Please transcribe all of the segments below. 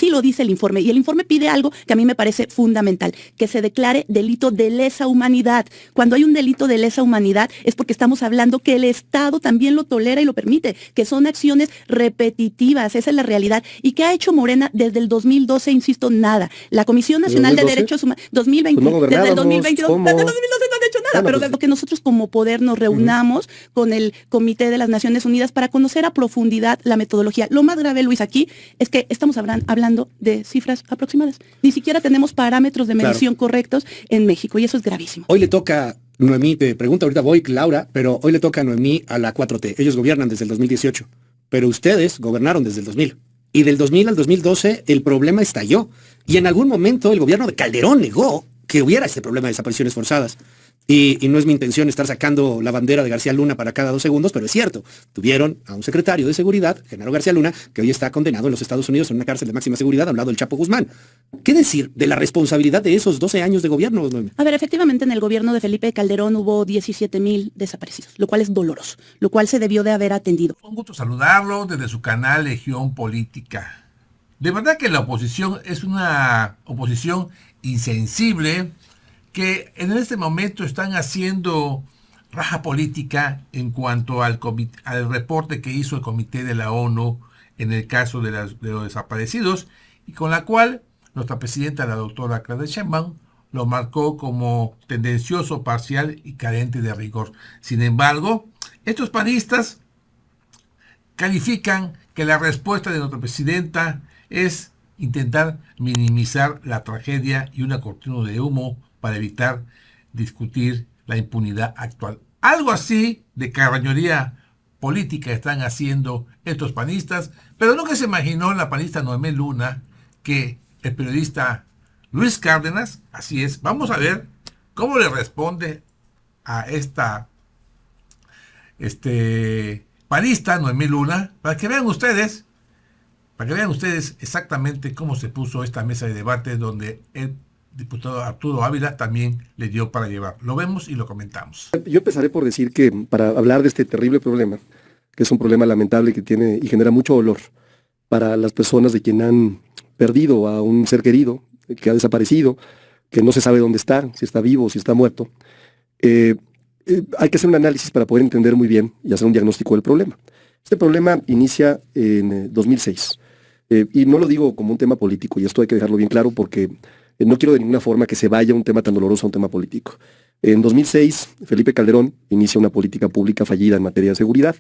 Así lo dice el informe. Y el informe pide algo que a mí me parece fundamental, que se declare delito de lesa humanidad. Cuando hay un delito de lesa humanidad es porque estamos hablando que el Estado también lo tolera y lo permite, que son acciones repetitivas, esa es la realidad. ¿Y qué ha hecho Morena desde el 2012? Insisto, nada. La Comisión Nacional de Derechos Humanos, 2020, pues no desde el 2022, ¿cómo? desde el 2012 no han hecho nada, pero desde que nosotros como poder nos reunamos con el Comité de las Naciones Unidas para conocer a profundidad la metodología. Lo más grave, Luis, aquí es que estamos hablando de cifras aproximadas. Ni siquiera tenemos parámetros de medición correctos en México y eso es gravísimo. Hoy le toca, Noemí, te pregunto, ahorita voy, Laura, pero hoy le toca a Noemí a la 4T. Ellos gobiernan desde el 2018, pero ustedes gobernaron desde el 2000. Y del 2000 al 2012 el problema estalló. Y en algún momento el gobierno de Calderón negó que hubiera este problema de desapariciones forzadas. Y no es mi intención estar sacando la bandera de García Luna para cada 2 segundos, pero es cierto. Tuvieron a un secretario de seguridad, Genaro García Luna, que hoy está condenado en los Estados Unidos en una cárcel de máxima seguridad, al lado del Chapo Guzmán. ¿Qué decir de la responsabilidad de esos 12 años de gobierno? A ver, efectivamente en el gobierno de Felipe Calderón hubo 17,000 desaparecidos, lo cual es doloroso, lo cual se debió de haber atendido. Un gusto saludarlo desde su canal Legión Política. De verdad que la oposición es una oposición insensible, que en este momento están haciendo raja política en cuanto al reporte que hizo el Comité de la ONU en el caso de los desaparecidos, y con la cual nuestra presidenta, la doctora Claudia Sheinbaum, lo marcó como tendencioso, parcial y carente de rigor. Sin embargo, estos panistas califican que la respuesta de nuestra presidenta es intentar minimizar la tragedia y una cortina de humo para evitar discutir la impunidad actual. Algo así de carroñería política están haciendo estos panistas, pero nunca se imaginó la panista Noemí Luna que el periodista Luis Cárdenas, así es, vamos a ver cómo le responde a esta panista Noemí Luna, para que vean ustedes exactamente cómo se puso esta mesa de debate donde el diputado Arturo Ávila también le dio para llevar. Lo vemos y lo comentamos. Yo empezaré por decir que para hablar de este terrible problema, que es un problema lamentable que tiene y genera mucho dolor para las personas de quien han perdido a un ser querido, que ha desaparecido, que no se sabe dónde está, si está vivo o si está muerto, hay que hacer un análisis para poder entender muy bien y hacer un diagnóstico del problema. Este problema inicia en 2006. Y no lo digo como un tema político, y esto hay que dejarlo bien claro porque no quiero de ninguna forma que se vaya un tema tan doloroso a un tema político. En 2006, Felipe Calderón inicia una política pública fallida en materia de seguridad,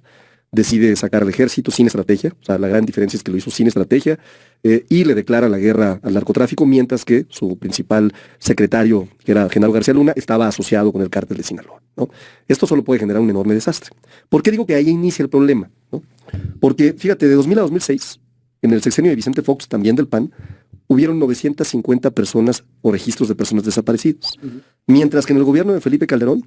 decide sacar al ejército sin estrategia, o sea, la gran diferencia es que lo hizo sin estrategia, y le declara la guerra al narcotráfico, mientras que su principal secretario, que era Genaro García Luna, estaba asociado con el cártel de Sinaloa, ¿no? Esto solo puede generar un enorme desastre. ¿Por qué digo que ahí inicia el problema, ¿no? Porque, fíjate, de 2000 a 2006, en el sexenio de Vicente Fox, también del PAN, hubieron 950 personas o registros de personas desaparecidas. Mientras que en el gobierno de Felipe Calderón,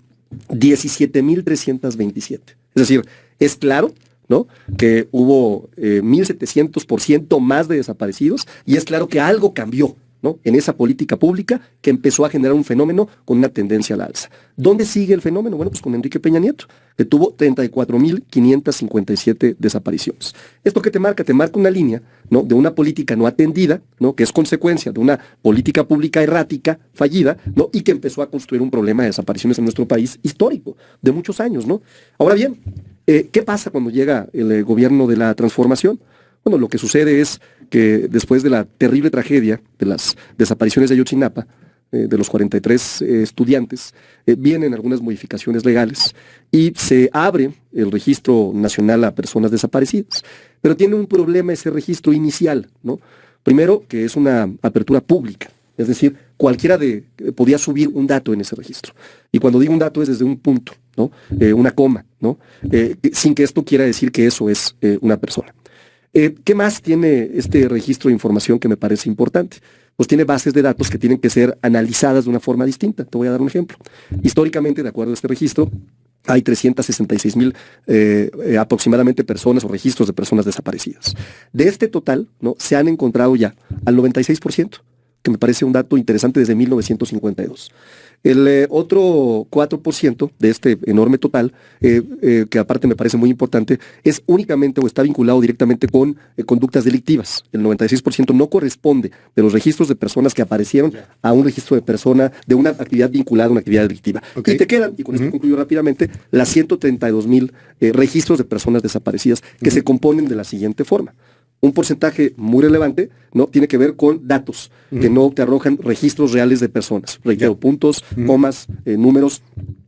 17,327. Es decir, es claro, ¿no?, que hubo 1,700% más de desaparecidos, y es claro que algo cambió, ¿no?, en esa política pública que empezó a generar un fenómeno con una tendencia al alza. ¿Dónde sigue el fenómeno? Bueno, pues con Enrique Peña Nieto, que tuvo 34,557 desapariciones. ¿Esto qué te marca? Te marca una línea, ¿no?, de una política no atendida, ¿no?, que es consecuencia de una política pública errática, fallida, ¿no?, y que empezó a construir un problema de desapariciones en nuestro país histórico, de muchos años, ¿no? Ahora bien, ¿qué pasa cuando llega el gobierno de la transformación? Bueno, lo que sucede es que después de la terrible tragedia de las desapariciones de Ayotzinapa, de los 43 estudiantes, vienen algunas modificaciones legales y se abre el registro nacional a personas desaparecidas. Pero tiene un problema ese registro inicial, ¿no? Primero, que es una apertura pública, es decir, cualquiera podía subir un dato en ese registro. Y cuando digo un dato es desde un punto, ¿no?, una coma, ¿no?, sin que esto quiera decir que eso es una persona. ¿Qué más tiene este registro de información que me parece importante? Pues tiene bases de datos que tienen que ser analizadas de una forma distinta. Te voy a dar un ejemplo. Históricamente, de acuerdo a este registro, hay 366,000 aproximadamente personas o registros de personas desaparecidas. De este total, ¿no?, se han encontrado ya al 96%. que me parece un dato interesante desde 1952. El otro 4% de este enorme total, que aparte me parece muy importante, es únicamente o está vinculado directamente con conductas delictivas. El 96% no corresponde de los registros de personas que aparecieron a un registro de persona de una actividad vinculada a una actividad delictiva. Okay. Y te quedan, y con esto concluyo rápidamente, las 132,000 registros de personas desaparecidas que se componen de la siguiente forma. Un porcentaje muy relevante, ¿no? Tiene que ver con datos que no te arrojan registros reales de personas. Reitero, puntos, comas, números,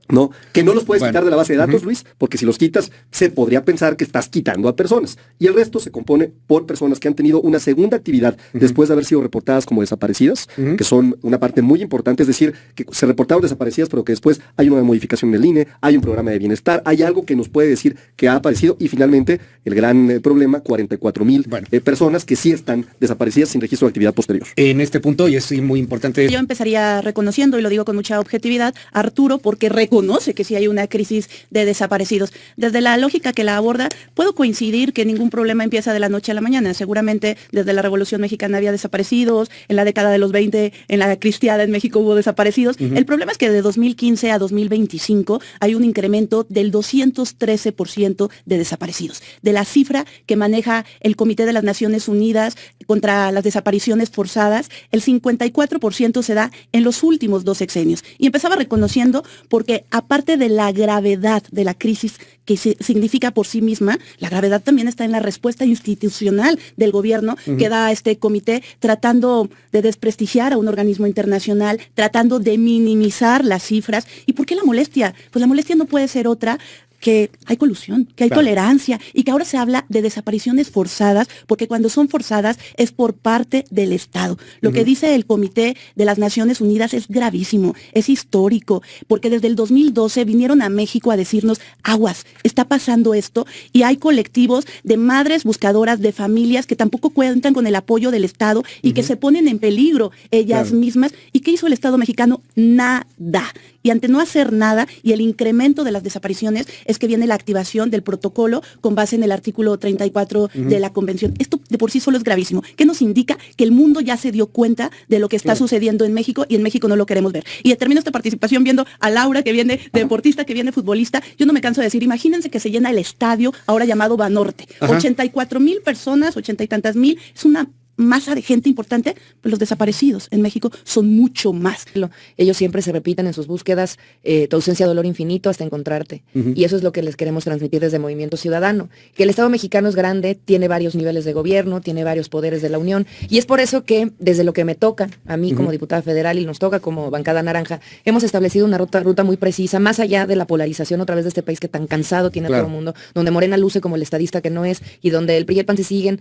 ¿no? Que no los puedes quitar de la base de datos, Luis, porque si los quitas, se podría pensar que estás quitando a personas. Y el resto se compone por personas que han tenido una segunda actividad después de haber sido reportadas como desaparecidas, que son una parte muy importante, es decir, que se reportaron desaparecidas, pero que después hay una modificación en el INE, hay un programa de bienestar, hay algo que nos puede decir que ha aparecido, y finalmente, el gran problema, 44,000 personas que sí están desaparecidas sin registro de actividad posterior. En este punto, y es muy importante... Yo empezaría reconociendo, y lo digo con mucha objetividad, a Arturo, porque reconoce que sí hay una crisis de desaparecidos. Desde la lógica que la aborda, puedo coincidir que ningún problema empieza de la noche a la mañana. Seguramente desde la Revolución Mexicana había desaparecidos, en la década de los 20, en la cristiada en México hubo desaparecidos. El problema es que de 2015 a 2025 hay un incremento del 213% de desaparecidos. De la cifra que maneja el Comité de las Naciones Unidas contra las desapariciones forzadas, el 54% se da en los últimos 2 sexenios. Y empezaba reconociendo porque aparte de la gravedad de la crisis que significa por sí misma, la gravedad también está en la respuesta institucional del gobierno que da a este comité, tratando de desprestigiar a un organismo internacional, tratando de minimizar las cifras. ¿Y por qué la molestia? Pues la molestia no puede ser otra que hay colusión, que hay tolerancia y que ahora se habla de desapariciones forzadas, porque cuando son forzadas es por parte del Estado. Lo que dice el Comité de las Naciones Unidas es gravísimo, es histórico, porque desde el 2012 vinieron a México a decirnos, aguas, está pasando esto, y hay colectivos de madres buscadoras, de familias que tampoco cuentan con el apoyo del Estado y que se ponen en peligro ellas mismas. ¿Y qué hizo el Estado mexicano? Nada. Y ante no hacer nada y el incremento de las desapariciones es que viene la activación del protocolo con base en el artículo 34 de la Convención. Esto de por sí solo es gravísimo. ¿Qué nos indica? Que el mundo ya se dio cuenta de lo que está sucediendo en México y en México no lo queremos ver. Y termino esta participación viendo a Laura, que viene deportista, que viene futbolista. Yo no me canso de decir, imagínense que se llena el estadio, ahora llamado Banorte. 84,000 personas, 80 y tantas mil, es una masa de gente importante, pues los desaparecidos en México son mucho más. Ellos siempre se repiten en sus búsquedas, tu ausencia, dolor infinito hasta encontrarte. Y eso es lo que les queremos transmitir desde Movimiento Ciudadano. Que el Estado mexicano es grande, tiene varios niveles de gobierno, tiene varios poderes de la Unión, y es por eso que desde lo que me toca, a mí como diputada federal y nos toca como bancada naranja, hemos establecido una ruta muy precisa, más allá de la polarización otra vez de este país que tan cansado tiene todo el mundo, donde Morena luce como el estadista que no es, y donde el PRI y el PAN se siguen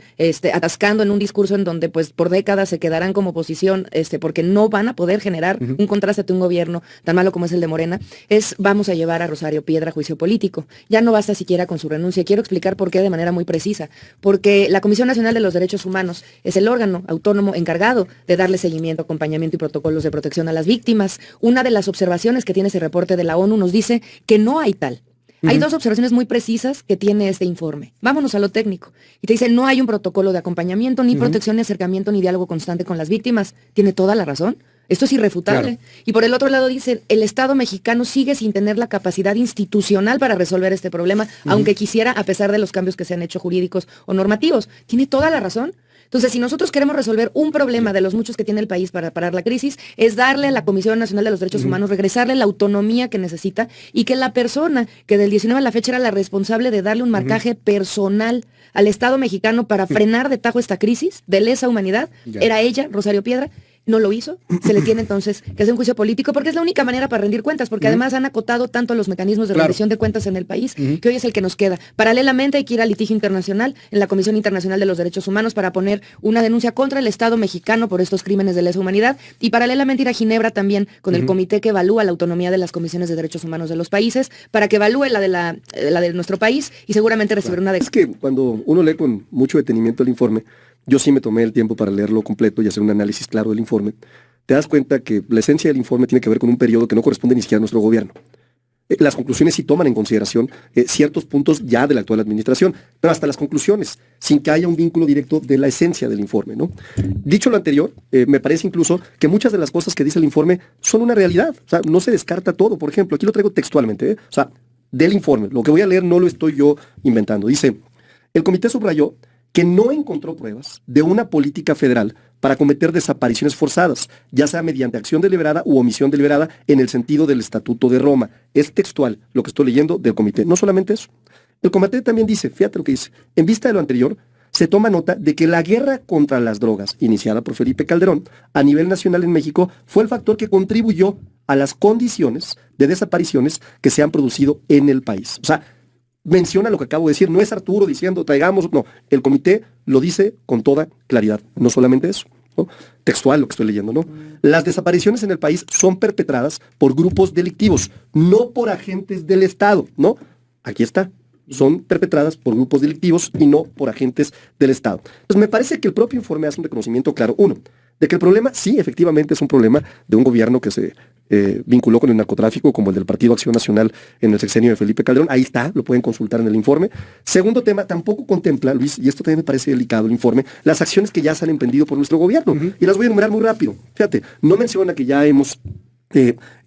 atascando en un discurso en donde pues por décadas se quedarán como oposición, porque no van a poder generar un contraste ante un gobierno tan malo como es el de Morena, vamos a llevar a Rosario Piedra a juicio político. Ya no basta siquiera con su renuncia. Quiero explicar por qué de manera muy precisa. Porque la Comisión Nacional de los Derechos Humanos es el órgano autónomo encargado de darle seguimiento, acompañamiento y protocolos de protección a las víctimas. Una de las observaciones que tiene ese reporte de la ONU nos dice que no hay tal. Hay 2 observaciones muy precisas que tiene este informe. Vámonos a lo técnico. Y te dice, no hay un protocolo de acompañamiento, ni protección, ni acercamiento, ni diálogo constante con las víctimas. Tiene toda la razón. Esto es irrefutable. Claro. Y por el otro lado dicen, el Estado mexicano sigue sin tener la capacidad institucional para resolver este problema, aunque quisiera, a pesar de los cambios que se han hecho jurídicos o normativos. Tiene toda la razón. Entonces, si nosotros queremos resolver un problema de los muchos que tiene el país para parar la crisis, es darle a la Comisión Nacional de los Derechos Humanos, regresarle la autonomía que necesita y que la persona que del 19 a la fecha era la responsable de darle un marcaje personal al Estado mexicano para frenar de tajo esta crisis de lesa humanidad, era ella, Rosario Piedra. No lo hizo, se le tiene entonces que hacer un juicio político porque es la única manera para rendir cuentas, porque además han acotado tanto los mecanismos de rendición de cuentas en el país que hoy es el que nos queda. Paralelamente hay que ir al litigio internacional en la Comisión Internacional de los Derechos Humanos para poner una denuncia contra el Estado mexicano por estos crímenes de lesa humanidad y paralelamente ir a Ginebra también con el comité que evalúa la autonomía de las comisiones de derechos humanos de los países para que evalúe la de nuestro país y seguramente recibir una... Es que cuando uno lee con mucho detenimiento el informe, yo sí me tomé el tiempo para leerlo completo y hacer un análisis claro del informe. Te das cuenta que la esencia del informe tiene que ver con un periodo que no corresponde ni siquiera a nuestro gobierno. Las conclusiones sí toman en consideración ciertos puntos ya de la actual administración, pero hasta las conclusiones, sin que haya un vínculo directo de la esencia del informe, ¿no? Dicho lo anterior, me parece incluso que muchas de las cosas que dice el informe son una realidad. O sea, no se descarta todo. Por ejemplo, aquí lo traigo textualmente, o sea, del informe. Lo que voy a leer no lo estoy yo inventando. Dice, el comité subrayó que no encontró pruebas de una política federal para cometer desapariciones forzadas, ya sea mediante acción deliberada u omisión deliberada en el sentido del Estatuto de Roma. Es textual lo que estoy leyendo del comité. No solamente eso. El comité también dice, fíjate lo que dice, en vista de lo anterior, se toma nota de que la guerra contra las drogas, iniciada por Felipe Calderón, a nivel nacional en México, fue el factor que contribuyó a las condiciones de desapariciones que se han producido en el país. O sea, menciona lo que acabo de decir, no es Arturo diciendo traigamos, no, el comité lo dice con toda claridad, no solamente eso, ¿no? Textual lo que estoy leyendo, ¿no? Las desapariciones en el país son perpetradas por grupos delictivos, no por agentes del Estado, ¿no? Aquí está, son perpetradas por grupos delictivos y no por agentes del Estado. Entonces me parece que el propio informe hace un reconocimiento claro, uno, de que el problema sí efectivamente es un problema de un gobierno que se vinculó con el narcotráfico, como el del Partido Acción Nacional en el sexenio de Felipe Calderón. Ahí está, lo pueden consultar en el informe. Segundo tema, tampoco contempla, Luis, y esto también me parece delicado el informe, las acciones que ya se han emprendido por nuestro gobierno. Y las voy a enumerar muy rápido. Fíjate, no menciona que ya hemos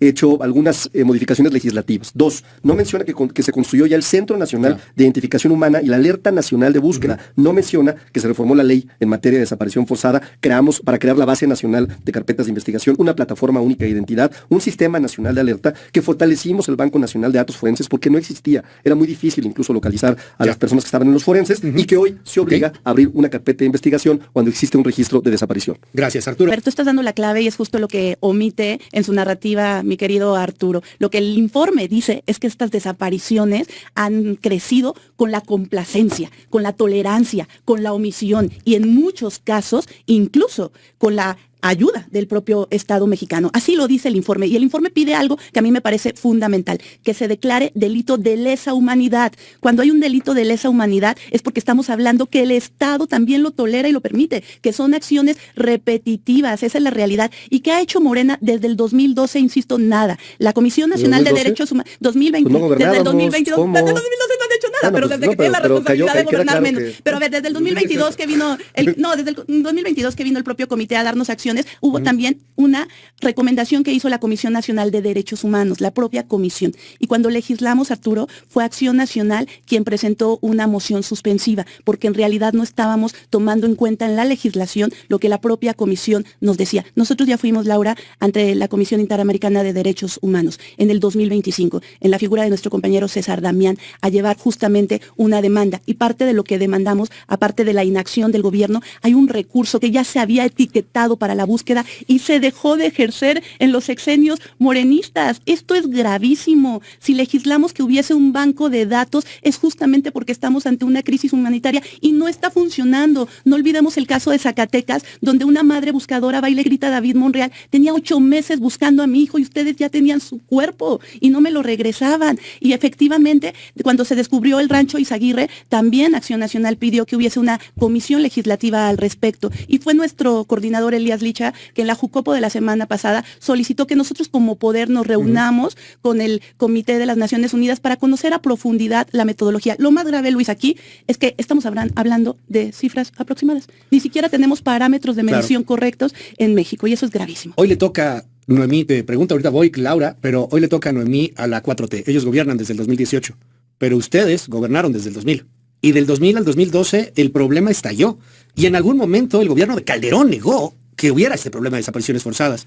hecho algunas modificaciones legislativas. Dos, no menciona que se construyó ya el Centro Nacional de Identificación Humana y la Alerta Nacional de Búsqueda. No menciona que se reformó la ley en materia de desaparición forzada. Creamos, para crear la Base Nacional de Carpetas de Investigación, una plataforma única de identidad, un sistema nacional de alerta, que fortalecimos el Banco Nacional de Datos Forenses porque no existía. Era muy difícil incluso localizar a las personas que estaban en los forenses y que hoy se obliga a abrir una carpeta de investigación cuando existe un registro de desaparición. Gracias, Arturo. Pero tú estás dando la clave y es justo lo que omite en su narrativa, mi querido Arturo. Lo que el informe dice es que estas desapariciones han crecido con la complacencia, con la tolerancia, con la omisión y en muchos casos incluso con la ayuda del propio Estado mexicano. Así lo dice el informe. Y el informe pide algo que a mí me parece fundamental, que se declare delito de lesa humanidad. Cuando hay un delito de lesa humanidad es porque estamos hablando que el Estado también lo tolera y lo permite, que son acciones repetitivas, esa es la realidad. ¿Y qué ha hecho Morena desde el 2012? Insisto, nada. La Comisión Nacional de Derechos Humanos, 2020, pues no desde el 2022, ¿cómo? desde el 2012 no han hecho nada, pero desde que tienen la responsabilidad de gobernar menos. Pero a ver, desde el 2022 que vino, desde el 2022 que vino el propio comité a darnos acciones, hubo también una recomendación que hizo la Comisión Nacional de Derechos Humanos, la propia comisión. Y cuando legislamos, Arturo, fue Acción Nacional quien presentó una moción suspensiva, porque en realidad no estábamos tomando en cuenta en la legislación lo que la propia comisión nos decía. Nosotros ya fuimos, Laura, ante la Comisión Interamericana de Derechos Humanos en el 2025, en la figura de nuestro compañero César Damián, a llevar justamente una demanda. Y parte de lo que demandamos, aparte de la inacción del gobierno, hay un recurso que ya se había etiquetado para la búsqueda y se dejó de ejercer en los sexenios morenistas. Esto es gravísimo. Si legislamos que hubiese un banco de datos es justamente porque estamos ante una crisis humanitaria y no está funcionando. No olvidemos el caso de Zacatecas, donde una madre buscadora va y le grita a David Monreal, tenía 8 meses buscando a mi hijo y ustedes ya tenían su cuerpo y no me lo regresaban. Y efectivamente, cuando se descubrió el rancho Izaguirre, también Acción Nacional pidió que hubiese una comisión legislativa al respecto. Y fue nuestro coordinador Elías Licha que en la Jucopo de la semana pasada solicitó que nosotros como poder nos reunamos con el Comité de las Naciones Unidas para conocer a profundidad la metodología. Lo más grave, Luis, aquí es que estamos hablando de cifras aproximadas. Ni siquiera tenemos parámetros de medición correctos en México y eso es gravísimo. Hoy le toca, Noemí, te pregunta ahorita voy, Laura, pero hoy le toca a Noemí a la 4T. Ellos gobiernan desde el 2018, pero ustedes gobernaron desde el 2000. Y del 2000 al 2012 el problema estalló. Y en algún momento el gobierno de Calderón negó que hubiera este problema de desapariciones forzadas.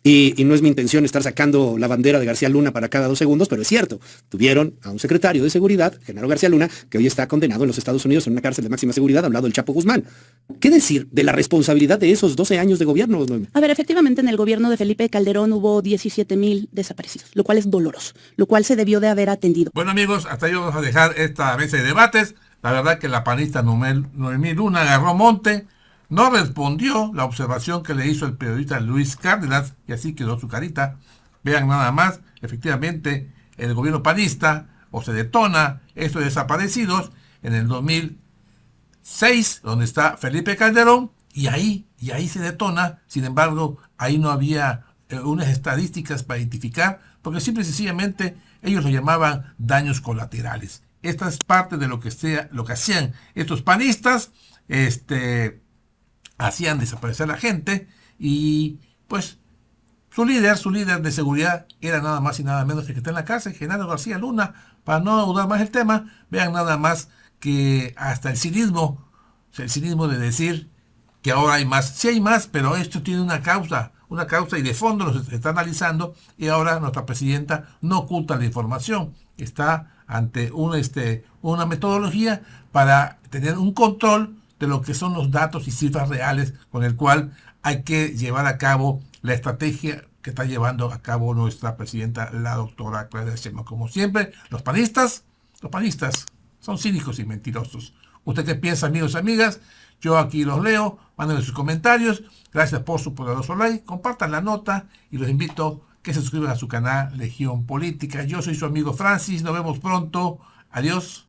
Y no es mi intención estar sacando la bandera de García Luna para cada 2 segundos, pero es cierto. Tuvieron a un secretario de seguridad, Genaro García Luna, que hoy está condenado en los Estados Unidos en una cárcel de máxima seguridad, hablado del Chapo Guzmán. ¿Qué decir de la responsabilidad de esos 12 años de gobierno? A ver, efectivamente en el gobierno de Felipe Calderón hubo 17,000 desaparecidos, lo cual es doloroso, lo cual se debió de haber atendido. Bueno amigos, hasta ahí vamos a dejar esta mesa de debates. La verdad que la panista Noemí Luna agarró monte. No respondió la observación que le hizo el periodista Luis Cárdenas y así quedó su carita. Vean nada más, efectivamente, el gobierno panista o se detona estos desaparecidos en el 2006, donde está Felipe Calderón, y ahí se detona. Sin embargo, ahí no había unas estadísticas para identificar porque simple y sencillamente ellos lo llamaban daños colaterales. Esta es parte de lo que hacían estos panistas, hacían desaparecer a la gente y pues su líder de seguridad era nada más y nada menos que está en la cárcel, Genaro García Luna. Para no dudar más el tema, vean nada más que hasta el cinismo de decir que ahora hay más. Sí hay más, pero esto tiene una causa y de fondo lo se está analizando y ahora nuestra presidenta no oculta la información. Está ante una metodología para tener un control de lo que son los datos y cifras reales con el cual hay que llevar a cabo la estrategia que está llevando a cabo nuestra presidenta, la doctora Claudia Sheinbaum. Como siempre, los panistas son cínicos y mentirosos. ¿Usted qué piensa, amigos y amigas? Yo aquí los leo, mándenme sus comentarios. Gracias por su poderoso like, compartan la nota y los invito a que se suscriban a su canal Legión Política. Yo soy su amigo Francis, nos vemos pronto. Adiós.